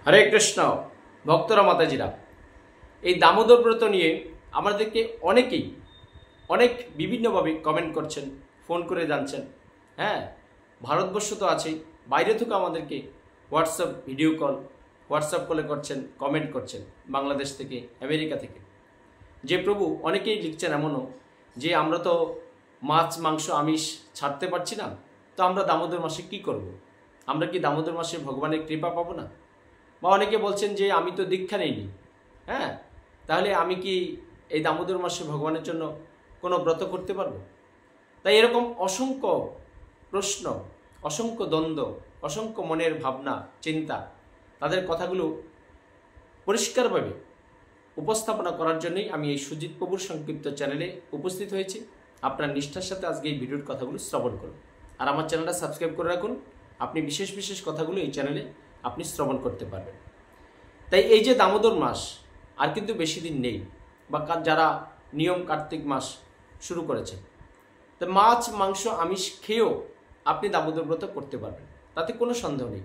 হরে কৃষ্ণ ভক্তরা মাতাজিরা, এই দামোদর ব্রত নিয়ে আমাদেরকে অনেকেই অনেক বিভিন্নভাবে কমেন্ট করছেন, ফোন করে জানছেন। হ্যাঁ, ভারতবর্ষ তো আছেই, বাইরে থেকে আমাদেরকে হোয়াটসঅ্যাপ ভিডিও কল, হোয়াটসঅ্যাপ কলে করছেন, কমেন্ট করছেন, বাংলাদেশ থেকে, আমেরিকা থেকে। যে প্রভু অনেকেই লিখছেন এমনও যে আমরা তো মাছ মাংস আমিষ ছাড়তে পারছি না, তো আমরা দামোদর মাসে কি করব? আমরা কি দামোদর মাসে ভগবানের কৃপা পাবো না? বা অনেকে বলছেন যে আমি তো দীক্ষা নেইনি, হ্যাঁ, তাহলে আমি কি এই দামোদর মাসে ভগবানের জন্য কোনো ব্রত করতে পারবো? তাই এরকম অসংখ্য প্রশ্ন, অসংখ্য দ্বন্দ্ব, অসংখ্য মনের ভাবনা চিন্তা, তাদের কথাগুলো পরিষ্কারভাবে উপস্থাপনা করার জন্যই আমি এই সুজিত প্রভুর সংক্ষিপ্ত চ্যানেলে উপস্থিত হয়েছি। আপনার নিষ্ঠার সাথে আজকে এই ভিডিওর কথাগুলো শ্রবণ করুন, আর আমার চ্যানেলটা সাবস্ক্রাইব করে রাখুন। আপনি বিশেষ বিশেষ কথাগুলো এই চ্যানেলে আপনি শ্রবণ করতে পারবেন। তাই এই যে দামোদর মাস আর কিন্তু বেশি দিন নেই, বা যারা নিয়ম কার্তিক মাস শুরু করেছেন, তো মাছ মাংস আমিষ খেয়েও আপনি দামোদর ব্রত করতে পারবেন, তাতে কোনো সন্দেহ নেই।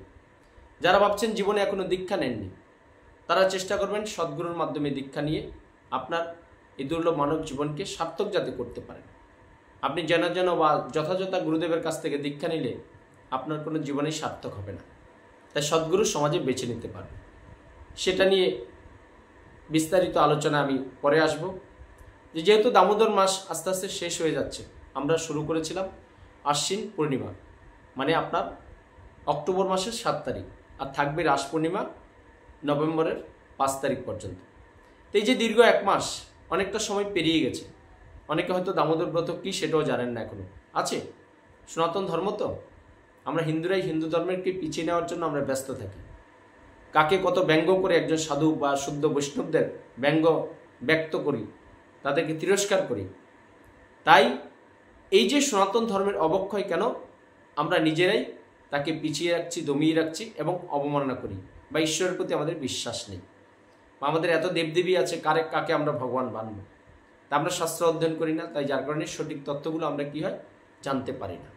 যারা ভাবছেন জীবনে এখনো দীক্ষা নেননি, তারা চেষ্টা করবেন সদ্গুরুর মাধ্যমে দীক্ষা নিয়ে আপনার এই দুর্লভ মানব জীবনকে সার্থক যাতে করতে পারেন। আপনি যেন বা যথাযথ গুরুদেবের কাছ থেকে দীক্ষা নিলে আপনার কোনো জীবনেই সার্থক হবে না। তাই সদ্গুরু সমাজে বেছে নিতে পারবে, সেটা নিয়ে বিস্তারিত আলোচনা আমি পরে আসব। যেহেতু দামোদর মাস আস্তে আস্তে শেষ হয়ে যাচ্ছে, আমরা শুরু করেছিলাম আশ্বিন পূর্ণিমা, মানে আপনার অক্টোবর মাসের 7 তারিখ, আর থাকবে রাস পূর্ণিমা নভেম্বরের 5 তারিখ পর্যন্ত। তো এই যে দীর্ঘ 1 মাস, অনেকটা সময় পেরিয়ে গেছে। অনেকে হয়তো দামোদর ব্রত কী সেটাও জানেন না এখনো। আছে সনাতন ধর্ম, তো আমরা হিন্দুরাই হিন্দু ধর্মেরকে পিছিয়ে নেওয়ার জন্য আমরা ব্যস্ত থাকি। কাকে কত ব্যঙ্গ করে একজন সাধু বা শুদ্ধ বৈষ্ণবদের ব্যক্ত করি, তাদেরকে তিরস্কার করি। তাই এই যে সনাতন ধর্মের অবক্ষয় কেন আমরা নিজেরাই তাকে পিছিয়ে রাখছি, দমিয়ে রাখছি এবং অবমাননা করি, বা ঈশ্বরের প্রতি আমাদের বিশ্বাস নেই, বা আমাদের এত দেবদেবী আছে, কাকে আমরা ভগবান বানব? তা আমরা শাস্ত্র অধ্যয়ন করি না, তাই যার কারণে সঠিক তথ্যগুলো আমরা কি হয় জানতে পারি না।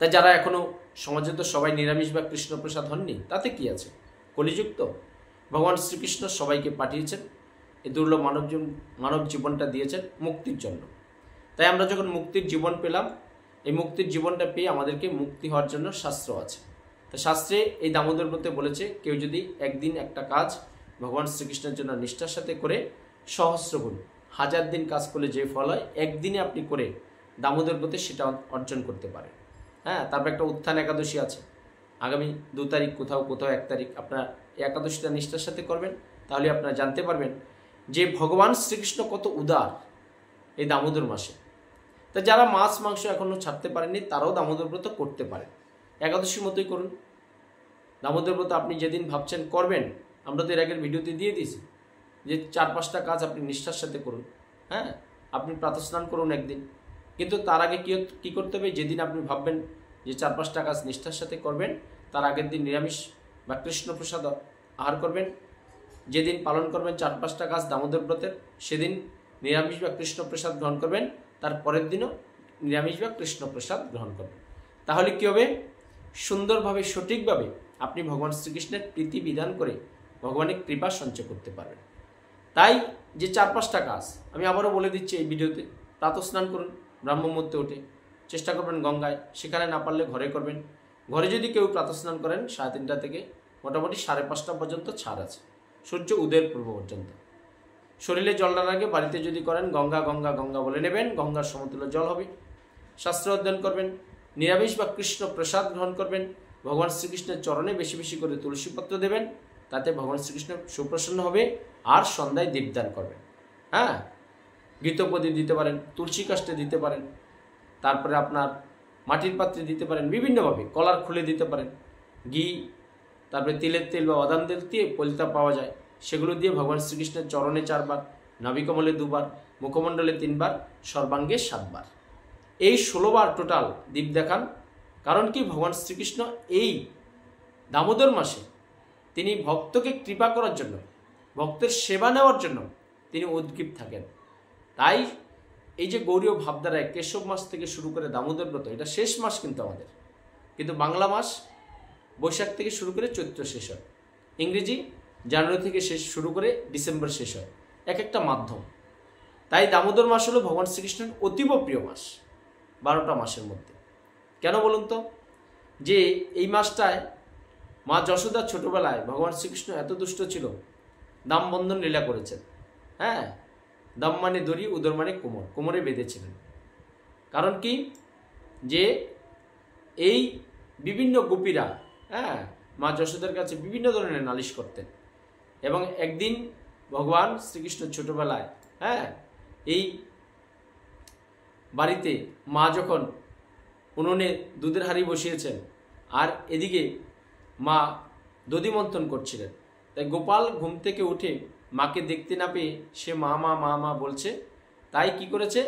তাই যারা এখনো সমাজে তো সবাই নিরামিষ বা কৃষ্ণপ্রসাদ হননি, তাতে কি আছে? কলিযুক্ত ভগবান শ্রীকৃষ্ণ সবাইকে পাঠিয়েছেন, এই দুর্লভ মানব জীবনটা দিয়েছেন মুক্তির জন্য। তাই আমরা যখন মুক্তির জীবন পেলাম, এই মুক্তির জীবনটা পেয়ে আমাদেরকে মুক্তি হওয়ার জন্য শাস্ত্র আছে। তো শাস্ত্রে এই দামোদর ব্রতে বলেছে, কেউ যদি একদিন একটা কাজ ভগবান শ্রীকৃষ্ণের জন্য নিষ্ঠার সাথে করে, সহস্রগুণ 1000 দিন কাজ করলে যে ফল হয়, একদিনে আপনি করে দামোদর ব্রতে সেটা অর্জন করতে পারেন। হ্যাঁ, তারপর একটা উত্থান একাদশী আছে, আগামী 2 তারিখ, কোথাও 1 তারিখ আপনার এই একাদশীটা নিষ্ঠার সাথে করবেন, তাহলে আপনারা জানতে পারবেন যে ভগবান শ্রীকৃষ্ণ কত উদার এই দামোদর মাসে। তা যারা মাছ মাংস এখনও ছাড়তে পারেননি, তারাও দামোদর ব্রত করতে পারেন, একাদশীর মতোই করুন। দামোদর ব্রত আপনি যেদিন ভাবছেন করবেন, আমরা তো এর আগের ভিডিওতে দিয়ে দিয়েছি যে 4-5টা কাজ আপনি নিষ্ঠার সাথে করুন। হ্যাঁ, আপনি প্রাতঃস্নান করুন একদিন, কিন্তু তার আগে কী করতে হবে? যেদিন আপনি ভাববেন যে 4-5টা কাজ নিষ্ঠার সাথে করবেন, তার আগের দিন নিরামিষ বা কৃষ্ণপ্রসাদ আহার করবেন। যেদিন পালন করবেন 4-5টা কাজ দামোদর ব্রতের, সেদিন নিরামিষ বা কৃষ্ণপ্রসাদ গ্রহণ করবেন, তার পরের দিনও নিরামিষ বা কৃষ্ণপ্রসাদ গ্রহণ করবেন। তাহলে কী হবে? সুন্দরভাবে সঠিকভাবে আপনি ভগবান শ্রীকৃষ্ণের প্রীতি বিধান করে ভগবানের কৃপা সঞ্চয় করতে পারবেন। তাই যে 4-5টা কাজ আমি আবারও বলে দিচ্ছি এই ভিডিওতে। প্রাতঃস্নান করুন, ব্রাহ্মমুহূর্তে উঠে চেষ্টা করবেন গঙ্গায়, সেখানে না পারলে ঘরে করবেন। ঘরে যদি কেউ প্রাতঃস্নান করেন 3:30 থেকে মোটামুটি 5:30 পর্যন্ত ছাড় আছে, সূর্য উদয়ের পূর্ব পর্যন্ত। শরীরে জল না লাগে, বাড়িতে যদি করেন গঙ্গা গঙ্গা গঙ্গা বলে নেবেন, গঙ্গার সমতুল্য জল হবে। শাস্ত্র অধ্যয়ন করবেন, নিরামিষ বা কৃষ্ণ প্রসাদ গ্রহণ করবেন, ভগবান শ্রীকৃষ্ণের চরণে বেশি বেশি করে তুলসীপত্র দেবেন, তাতে ভগবান শ্রীকৃষ্ণ সুপ্রসন্ন হবে। আর সন্ধ্যায় দীপদান করবেন। হ্যাঁ, ঘৃতপ্রদীপ দিতে পারেন, তুলসী কাষ্ঠে দিতে পারেন, তারপরে আপনার মাটির পাত্রে দিতে পারেন, বিভিন্নভাবে কলার খুলে দিতে পারেন, ঘি, তারপরে তিলের তেল বা বাদাম তেল দিয়ে পলিতা পাওয়া যায়, সেগুলো দিয়ে ভগবান শ্রীকৃষ্ণের চরণে 4 বার, নাভিকমলে 2 বার, মুখমণ্ডলে 3 বার, সর্বাঙ্গে 7 বার, এই 16 বার টোটাল দীপ দেখান। কারণ কি? ভগবান শ্রীকৃষ্ণ এই দামোদর মাসে তিনি ভক্তকে কৃপা করার জন্য, ভক্তের সেবা নেওয়ার জন্য তিনি উদ্গ্রীব থাকেন। তাই এই যে গৌরীয় ভাবধারায় কেশব মাস থেকে শুরু করে দামোদর ব্রত, এটা শেষ মাস কিন্তু আমাদের, কিন্তু বাংলা মাস বৈশাখ থেকে শুরু করে চৈত্র শেষ হয়। ইংরেজি জানুয়ারি থেকে শেষ শুরু করে ডিসেম্বর শেষ হয়, এক একটা মাধ্যম। তাই দামোদর মাস হলো ভগবান শ্রীকৃষ্ণের অতীব প্রিয় মাস 12টা মাসের মধ্যে। কেন বলুন তো? যে এই মাসটায় মা যশোদা ছোটবেলায় ভগবান শ্রীকৃষ্ণ এত দুষ্ট ছিল, দামবন্ধন লীলা করেছেন। হ্যাঁ, দাম মানে দড়ি, উদর মানে কোমর, কোমরে বেঁধেছিলেন। কারণ কি? যে এই বিভিন্ন গোপীরা মা যশোদার কাছে বিভিন্ন ধরনের নালিশ করতেন। এবং একদিন ভগবান শ্রীকৃষ্ণ ছোটবেলায় এই বাড়িতে মা যখন উনুনে দুধের হাঁড়ি বসিয়েছেন আর এদিকে মা দধি মন্থন করছিলেন, তাই গোপাল ঘুম থেকে উঠে মাকে দেখতে না পেয়ে সে মা মা মা মা বলছে। তাই কি করেছে?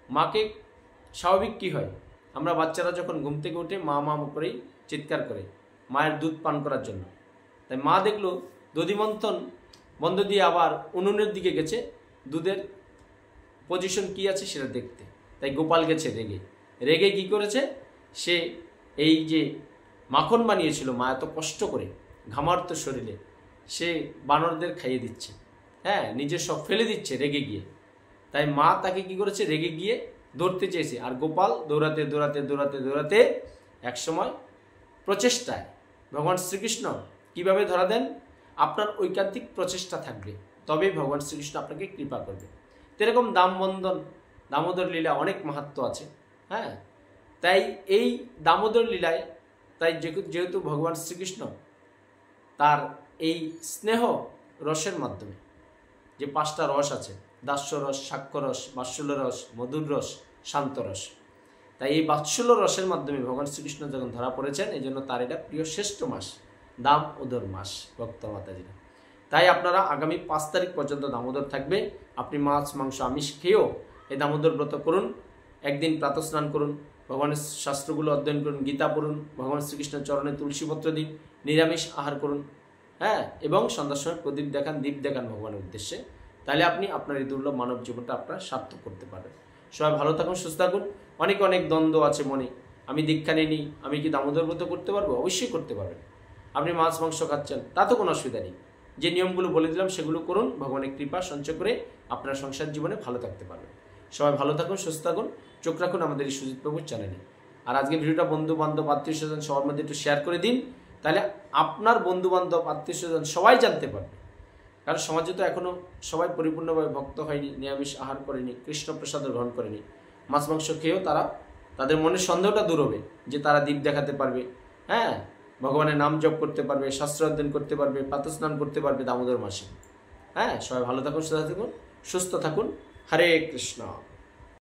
মাকে, স্বাভাবিক কি হয়, আমরা বাচ্চারা যখন ঘুম থেকে উঠে মা মা করেই চিৎকার করে মায়ের দুধ পান করার জন্য। তাই মা দেখলো দধি মন্থন বন্ধ দিয়ে আবার উনুনের দিকে গেছে দুধের পজিশন কি আছে সেটা দেখতে। তাই গোপাল গেছে রেগে। রেগে কি করেছে? সে এই যে মাখন বানিয়েছিল মা এত কষ্ট করে ঘামার্ত শরীরে, সে বানরদের খাইয়ে দিচ্ছে। নিজের সব ফেলে দিচ্ছে রেগে গিয়ে। তাই মা তাকে কি করেছে? রেগে গিয়ে ধরতে চেয়েছে। আর গোপাল দৌড়াতে দৌড়াতে দৌড়াতে দৌড়াতে একসময় প্রচেষ্টায় ভগবান শ্রীকৃষ্ণ কিভাবে ধরা দেন? আপনার ঐকান্তিক প্রচেষ্টা থাকবে, তবেই ভগবান শ্রীকৃষ্ণ আপনাকে কৃপা করবে। এরকম দামবন্ধন, দামোদর লীলা অনেক মাহাত্ম্য আছে। তাই এই দামোদর লীলায়, তাই যেহেতু ভগবান শ্রীকৃষ্ণ তার এই স্নেহ রসের মাধ্যমে, যে 5টা রস আছে, দাস্য রস, সাক্ষ্য রস, বাৎসল্য রস, মধুর রস, শান্ত রস, তাই এই বাৎসল্য রসের মাধ্যমে ভগবান শ্রীকৃষ্ণ যখন ধরা পড়েছেন, এই জন্য তার এটা প্রিয় শ্রেষ্ঠ মাস, দামোদর মাস ভক্ত মাতাজিরা। তাই আপনারা আগামী 5 তারিখ পর্যন্ত দামোদর থাকবে। আপনি মাছ মাংস আমিষ খেয়েও এই দামোদর ব্রত করুন। একদিন প্রাতঃস্নান করুন, ভগবানের শাস্ত্রগুলো অধ্যয়ন করুন, গীতা পড়ুন, ভগবান শ্রীকৃষ্ণের চরণে তুলসীপত্র দিন, নিরামিষ আহার করুন, এবং সন্ধ্যার সময় প্রদীপ দেখান, দীপ দেখান ভগবানের উদ্দেশ্যে। তাহলে আপনি আপনার এই দুর্লভ মানব জীবনটা আপনার সার্থক করতে পারবেন। সবাই ভালো থাকুন, সুস্থ থাকুন। অনেক অনেক দ্বন্দ্ব আছে মনে, আমি দীক্ষা নিই, আমি কি দামোদর ব্রত করতে পারবো? অবশ্যই করতে পারবেন। আপনি মাছ মাংস খাচ্ছেন, তাতে কোনো অসুবিধা নেই। যে নিয়মগুলো বলে দিলাম সেগুলো করুন, ভগবানের কৃপা সঞ্চয় করে আপনার সংসার জীবনে ভালো থাকতে পারবেন। সবাই ভালো থাকুন, সুস্থ থাকুন। চোখ রাখুন আমাদের এই সুজিত বাবুর চ্যানেলে। আর আজকে ভিডিওটা বন্ধু বান্ধব আত্মীয় স্বজন সবার মধ্যে একটু শেয়ার করে দিন, তাহলে আপনার বন্ধু বান্ধব আত্মীয় স্বজন সবাই জানতে পারবে। কারণ সমাজে তো এখনও সবাই পরিপূর্ণভাবে ভক্ত হয়নি, নিরামিষ আহার করেনি, কৃষ্ণ প্রসাদ গ্রহণ করেনি। মাছ মাংস খেয়েও তারা, তাদের মনের সন্দেহটা দূর হবে যে তারা দীপ দেখাতে পারবে, ভগবানের নাম জপ করতে পারবে, শাস্ত্র অধ্যয়ন করতে পারবে, প্রাতঃস্নান করতে পারবে দামোদর মাসে। সবাই ভালো থাকুন, সুস্থ থাকুন। হরে কৃষ্ণ।